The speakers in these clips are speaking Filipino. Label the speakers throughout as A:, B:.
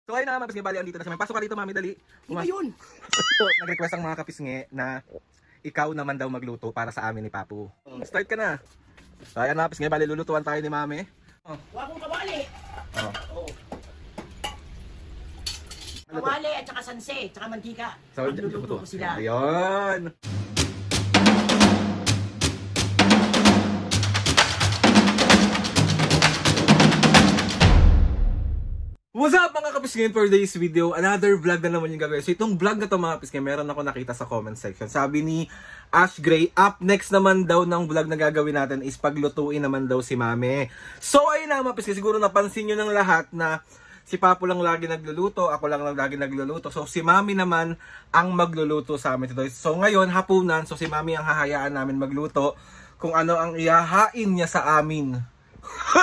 A: So ayun na mga kapisngi, bali andito na siya. May pasok ka dito, mami, dali.
B: Iba yun.
A: Nag-request ang mga kapisngi na ikaw naman daw magluto para sa amin ni Papu. Start ka na. So ayan mga kapisngi, bali lulutuan tayo ni mami.
B: Huwag kong kawali.
A: Oh.
B: Kawali at saka sanse, at saka mantika.
A: So,
B: magluluto ko sila.
A: Ayun. What's up mga kapisngin, for today's video, another vlog na naman yung gagawin. So itong vlog na to mga kapisngin, meron ako nakita sa comment section. Sabi ni Ash Gray, up next naman daw ng vlog na gagawin natin is paglutuin naman daw si Mami. So ayun na mga kapisngin, siguro napansin nyo ng lahat na si Papu lang lagi nagluluto, ako lang lagi nagluluto. So si Mami naman ang magluluto sa amin today. So ngayon, hapunan, so si Mami ang hahayaan namin magluto kung ano ang ihahain niya sa amin.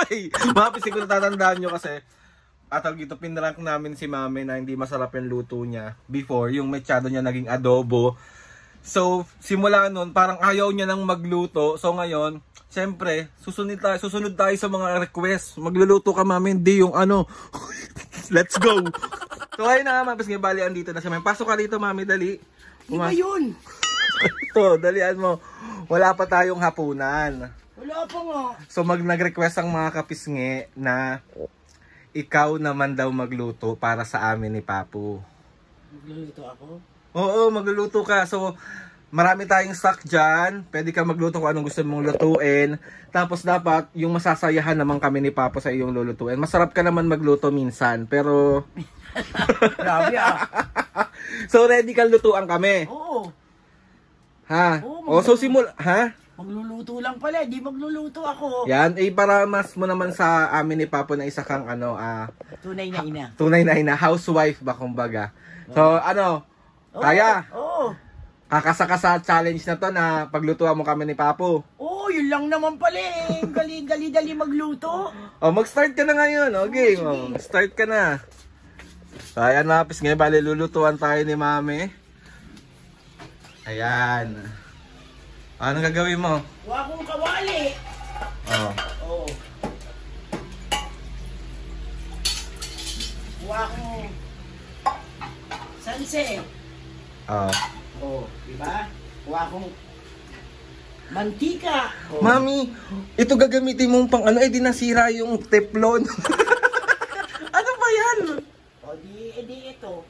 A: Mga kapisngin, kung natatandaan nyo kasi, dito pinrank namin si Mami na hindi masarap yung luto niya before, yung mechado niya naging adobo. So simula nun parang ayaw niya nang magluto. So ngayon, syempre susunod tayo sa mga request. Magluluto ka Mami, hindi yung ano. Let's go. So ayun na mga kapisngin, bali andito na siya. May pasok ka dito Mami, dali.
B: Iba yun.
A: Ito, dalian mo. Wala pa tayong hapunan.
B: Wala pa nga.
A: So nag-request ang mga kapisngi na ikaw naman daw magluto para sa amin ni Papu.
B: Magluluto ako?
A: Oo, magluluto ka. So, marami tayong stock dyan. Pwede ka magluto kung anong gusto mong lutuin. Tapos dapat, yung masasayahan naman kami ni Papu sa iyong lulutuin. Masarap ka naman magluto minsan, pero...
B: Grabe ah.
A: So, ready kang lutuan kami?
B: Oo.
A: Ha?
B: Oo,
A: So, ha?
B: Magluluto lang pala, di magluluto ako.
A: Yan, para mas mo naman sa amin ni Papu na isa kang
B: Tunay na ina.
A: tunay na ina, housewife ba kumbaga. So kaya, kakasaka sa challenge na to na paglutuan mo kami ni Papu.
B: Oo, yun lang naman pala eh. Gali-dali magluto.
A: Mag-start ka na ngayon, okay? Start ka na. So ayan mga kapisngin, bali lulutuan tayo ni Mami. Ayan. Anong gagawin mo?
B: Huwag kong kawali. Oo. Huwag kong sanse. Oo, diba? Huwag kong mantika.
A: Mami, ito gagamitin mong pang ano, di nasira yung teflon. Ano ba yan?
B: O, di ito.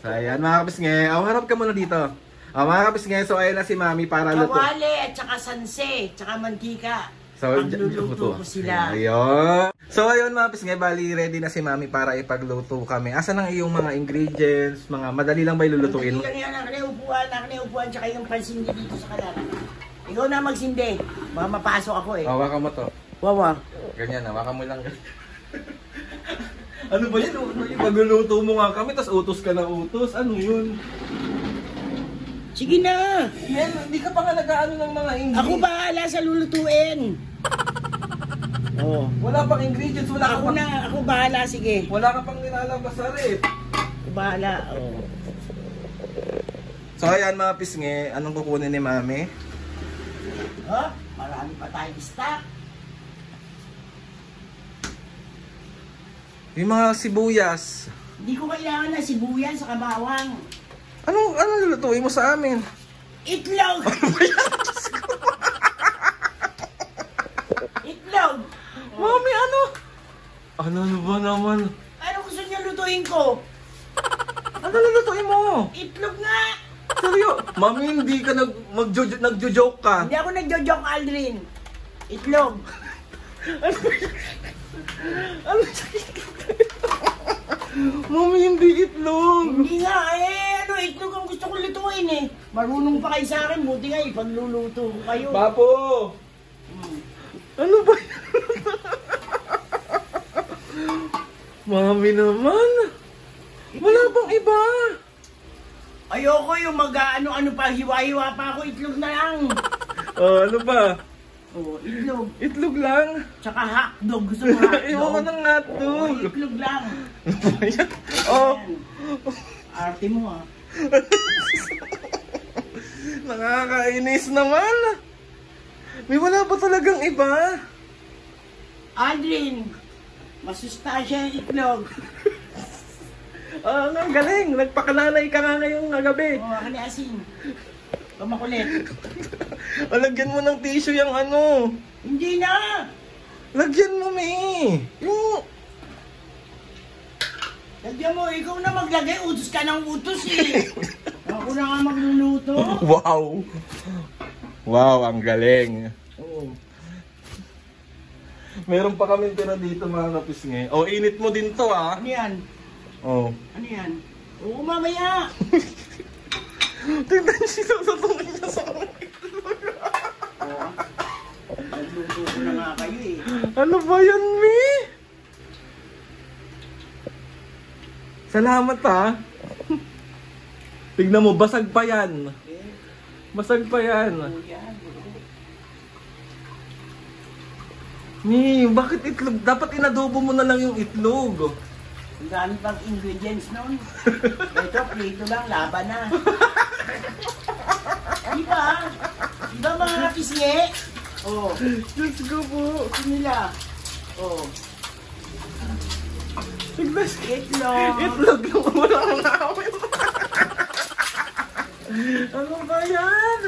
A: So ayan mga kapisngin, harap ka muna dito. Mga kapisngin, so ayan na si Mami para luto.
B: Kawali at saka sanse, tsaka mantika.
A: So,
B: magluluto ko sila.
A: Ayun. So ayun mga kapisngin, bali ready na si Mami para ipagluto kami. Asan ang iyong mga ingredients? Mga madali lang ba ilulutuin?
B: Madali lang yan, nakaniupuan, tsaka yung pansindi dito sa kalala. Ikaw na magsindi. Baka mapasok ako eh.
A: Hawakan mo to.
B: Wawa.
A: Ganyan, hawakan mo lang. Ano ba yan? Pagluluto mo nga kami, tas utos ka na utos. Ano yun?
B: Sige na.
A: Yan, hindi ka pa nga nag-ano ng mga ingredients.
B: Ako bahala sa lulutuin. Oh.
A: Wala pang ingredients,
B: Ako bahala, sige.
A: Wala ka pang nilalabas sa rep.
B: Ako bahala. Oh.
A: So ayan mga pisngi, anong kukunin ni Mami?
B: Marami pa tayong stock.
A: Yung mga sibuyas.
B: Hindi ko kailangan na sibuyas sa bawang.
A: Anong lulutuin mo sa amin?
B: Itlog! Itlog!
A: Mami, ano? Ano ba naman?
B: Ano gusto niyo lutuin ko?
A: Ano lulutuin mo?
B: Itlog nga!
A: Seryo? Mami, hindi ka nagjo-joke ka.
B: Hindi ako nagjo-joke, Aldrin. Itlog.
A: Ano? Mami, hindi itlog.
B: Hindi nga itlog ang gusto kong lutuin eh. Marunong pa kayo sa akin, buti nga ipagluluto ko kayo.
A: Papo! Ano ba yan? Mami naman. Wala bang iba?
B: Ayoko yung mag-ano pa, hiwa-hiwa pa ako, itlog na lang.
A: Ano ba?
B: Itlog.
A: Itlog lang?
B: Tsaka hotdog, gusto mo hotdog?
A: Iwan ko ng hotdog.
B: Itlog lang. Arte mo ah.
A: Nakakainis naman. May wala pa talagang iba.
B: Aldrin, masustansya yung itlog.
A: Ah, nga, galing. Nagpakananay ka nga ngayong gabi.
B: Oo, ako ni Asin. Pamakulit.
A: Lagyan mo ng tissue yung ano.
B: Hindi na!
A: Lagyan mo, me. Yung...
B: Lagyan mo, ikaw na maglagay. Utos ka ng utos eh. Ako na nga magluluto.
A: Wow. Wow, ang galing.
B: Oo.
A: Meron pa kami tira dito mga kapisngi. Oh, init mo din to ah.
B: Ano yan?
A: Oh.
B: Ano yan? Oo, mamaya.
A: Tingnan siya sa tungin niya sa akin.
B: Oo. Nagluto ko na nga kayo eh.
A: Ano ba yan, me? Salamat ha. Tignan mo, basag pa yan.
B: Eh,
A: Basag pa yan.
B: oo yan. Oo.
A: Me, bakit itlog? Dapat inadobo mo na lang yung itlog.
B: Ang dami pang ingredients nun. Ito, prito lang, laban na. Diba? Diba mga pisngi? Oo.
A: Diyos ko po.
B: Ito nila. Oo.
A: Tignan
B: Itlog.
A: Itlog yung wala akong naawin. Ano ba yan?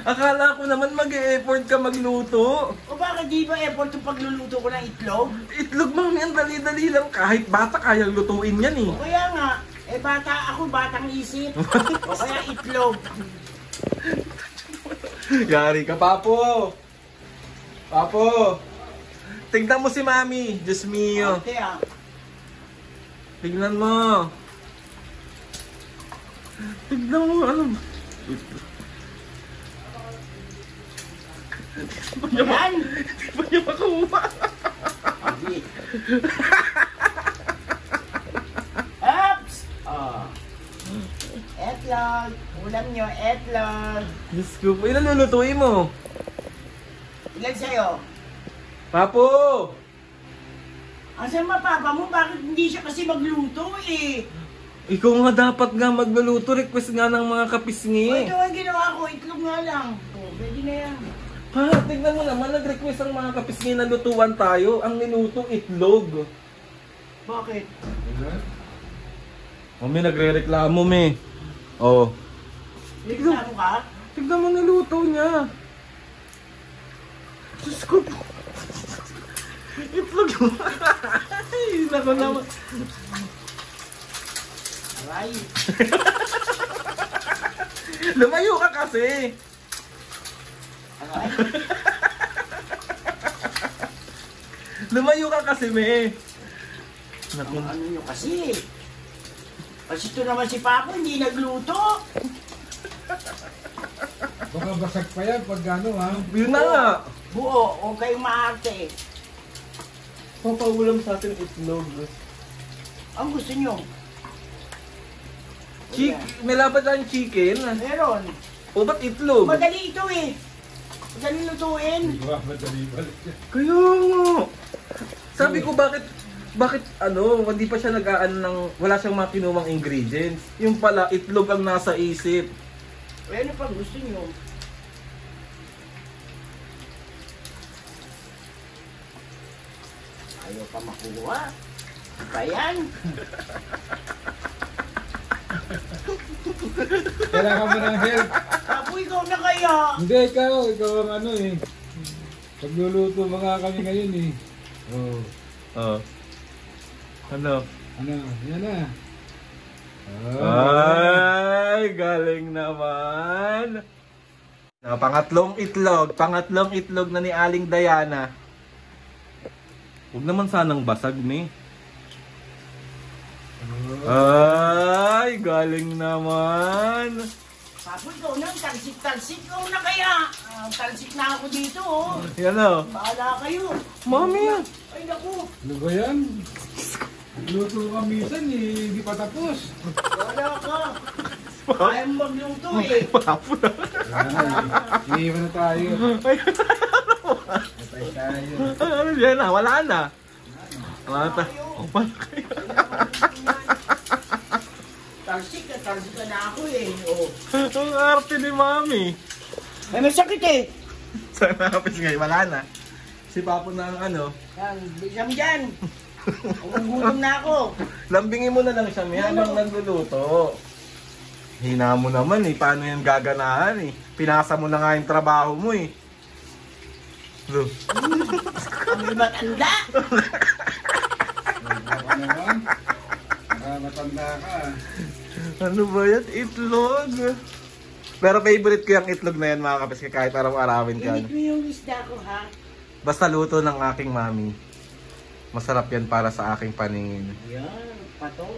A: Akala ko naman mag-e-effort ka magluto.
B: O bakit di ba effort yung pagluluto ko ng itlog?
A: Itlog, mami, ang dali-dali lang. Kahit bata, kayang lutuin yan eh.
B: O kaya nga, eh bata ako, batang isip. O kaya itlog.
A: Yari ka, Papo. Papo. Tignan mo si Mami. Diyos mio.
B: Ate ah.
A: Tignan mo. Tignan mo, ano ba?
B: Ayan.
A: Hindi ba niya makuha?
B: Abi. Ups! Oh. Etlog. Ulam nyo, etlog.
A: Diyos ko po. Ilan lulutuin mo?
B: Ilan sa'yo?
A: Papo!
B: Asan mapapa mo? Bakit hindi siya kasi magluto eh?
A: Ikaw nga dapat nga magluluto. Request nga ng mga
B: O
A: kapisngi.
B: ito ang ginawa ko, itlog nga lang. O, pwede na yan.
A: Ha, tignan mo naman. Nag-request ang mga kapisngi na lutuan tayo. Ang niluto, itlog.
B: Bakit?
A: Mami, nagre-reklamo, me. Oh.
B: Reklamo ka?
A: Tignan mo niluto niya. Diyos ko po. Itlog mo. Ay, nako naman.
B: Aray.
A: Lumayo ka kasi.
B: Aray.
A: Lumayo ka kasi, me. Naku.
B: Ano nyo kasi? Kasi ito naman si Papa, hindi nagluto.
C: Baka basag pa yan pag ano ha.
A: Yun na nga.
B: Buo, huwag kayong maarte.
A: Papaulam sa atin itlog.
B: Ang gusto nyo?
A: May laban lang chicken.
B: Meron.
A: O ba't itlog?
B: Madali ito eh. Madali lutuin.
C: Hindi ko madali balik.
A: Kaya nga. Sabi ko bakit ano, hindi pa siya nag-aano ng, wala siyang mga kinuwang ingredients. Yung pala, itlog ang nasa isip.
B: Eh, ano pa gusto nyo? Ayaw pa makuha. Pa yan.
C: Kailangan mo ng help.
B: Apo, ikaw na kaya.
C: Hindi, ikaw ang ano eh. Pagluluto mga kami ngayon eh. Oh,
A: Oh. Ano?
C: ano, yan na.
A: Ay, galing naman. Pangatlong itlog na ni Aling Diana. Huwag naman sanang basag, ni. Ay, galing naman.
B: Apo, ikaw na. Talsik-talsik. Ikaw na kaya. Talsik na ako dito, oh.
A: Yan o.
B: Bahala kayo.
A: Mami yan.
B: Ay, naku.
C: Ano ba yan? Luto ka minsan eh, hindi pa tapos.
B: Wala ka. Ayaw mo magluto eh.
A: Papo na.
C: Iiwan na tayo.
A: Ay,
C: Patay tayo.
A: ano yan na? Wala na. Wala na. Oh, wala kayo.
B: Talsik ka na ako eh. Oh.
A: Ang arte ni Mami.
B: Ay, may sakit eh.
A: Sana kapis ngayon, wala na. Si Papo na ang ano.
B: Yan, bigyan mo dyan. Gugutom na ako.
A: Lambingin mo na lang siya, may habang nagluluto. Hina mo naman eh, paano yan gaganahan eh. Pinasa mo na nga yung trabaho mo eh. Look.
B: Kami matanda.
C: Ano naman? Matanda ka.
A: Ano ba yan? Itlog. Pero favorite ko yung itlog na yan mga kapiske kahit araw-arawin ka.
B: Init mo yung isda ko ha.
A: Basta luto ng aking mami. Masarap yan para sa aking paningin.
B: Yan, pato.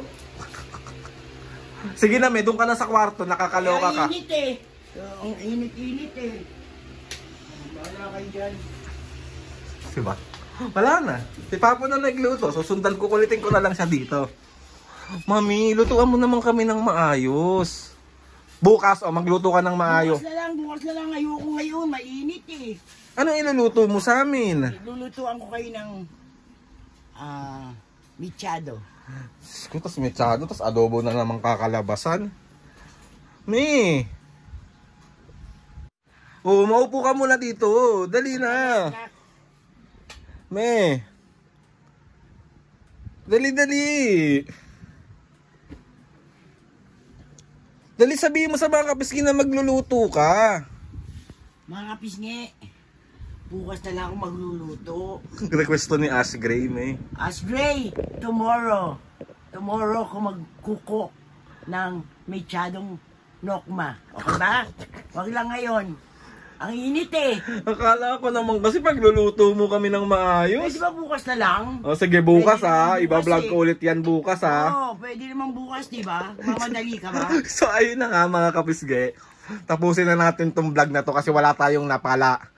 A: Sige na, doon ka na sa kwarto, nakakaloka ka.
B: Ang init eh. Ang init-init eh. Bahala kayo dyan.
A: Diba? Wala na. Si Papa na nagluto, so sundan ko, kulitin ko na lang siya dito. Mami, lutuan mo naman kami ng maayos. Bukas, magluto ka ng maayos.
B: Bukas na lang. Ayoko ngayon, mainit eh.
A: Ano iluluto mo sa amin?
B: Lulutuan ko kayo ng michado.
A: Tapos mechado, tapos adobo na naman kakalabasan. Me! Oh, maupo ka muna dito. Dali na. Me! Dali. Dali, sabihin mo sa mga kapiskin na magluluto ka.
B: Mga kapisngi, bukas na lang ako magluluto.
A: Request to ni Ash Gray, me.
B: As Gray, tomorrow ko magkukok ng mechadong nokma. Okay ba? Wag lang ngayon. Ang init eh.
A: Akala ko naman kasi pagluluto mo kami ng maayos.
B: Pwede ba bukas na lang?
A: O sige, bukas
B: Pwede
A: ha.
B: naman
A: Iba-vlog
B: bukas
A: ko ulit yan bukas ha.
B: Oo, pwede naman bukas, di ba? Mamadali ka ba?
A: So ayun na nga mga kapisge. Tapusin na natin tong vlog na to kasi wala tayong napala.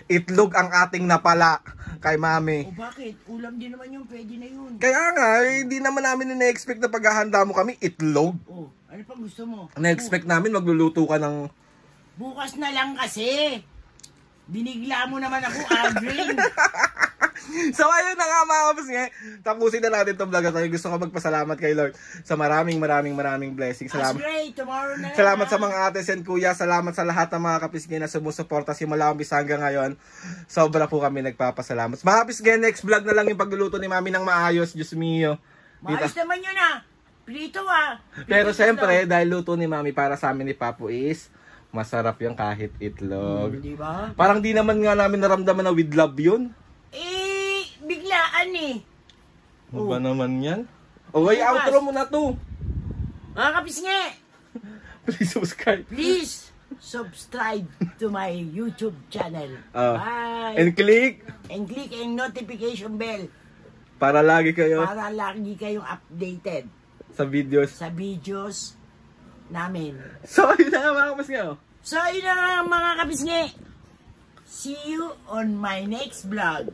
A: Itlog ang ating napala kay mami.
B: O bakit? Ulam din naman yun, pwede na yun.
A: Kaya nga, hindi naman namin na-expect na paghahanda mo kami itlog.
B: O, ano pa gusto mo?
A: Na-expect namin magluluto ka ng...
B: Bukas na lang kasi. Binigla mo naman ako, Aldrin.
A: So ayun na nga mga kapisge. Tapusin na natin tong vlog na to. Gusto ko magpasalamat kay Lord sa maraming blessings.
B: As Gray, tomorrow na lang.
A: Salamat sa mga ates and kuya. Salamat sa lahat ng mga kapisge na sumusuporta simula umpisa hanggang ngayon. Sobra po kami nagpapasalamat. Mga kapisge, next vlog na lang yung pagluluto ni mami ng maayos. Diyos mio.
B: Maayos naman yun ah. Prito ah.
A: Pero siyempre, dahil luto ni mami para sa amin ni Papo is masarap yung kahit itlog.
B: Di ba?
A: Parang di naman nga namin naramdaman na with love yun.
B: Eh, biglaan eh.
A: Ano ba naman yan? Okay,
B: Bukas.
A: outro mo na to.
B: Mga kapisngi,
A: Please subscribe.
B: please subscribe to my YouTube channel. Bye.
A: And click
B: And click ang notification bell
A: para lagi kayo
B: para lagi kayong updated
A: sa videos.
B: sa videos namin.
A: So, ayun na nga mga kapisge.
B: So, yun na nga mga kapisngi. See you on my next vlog.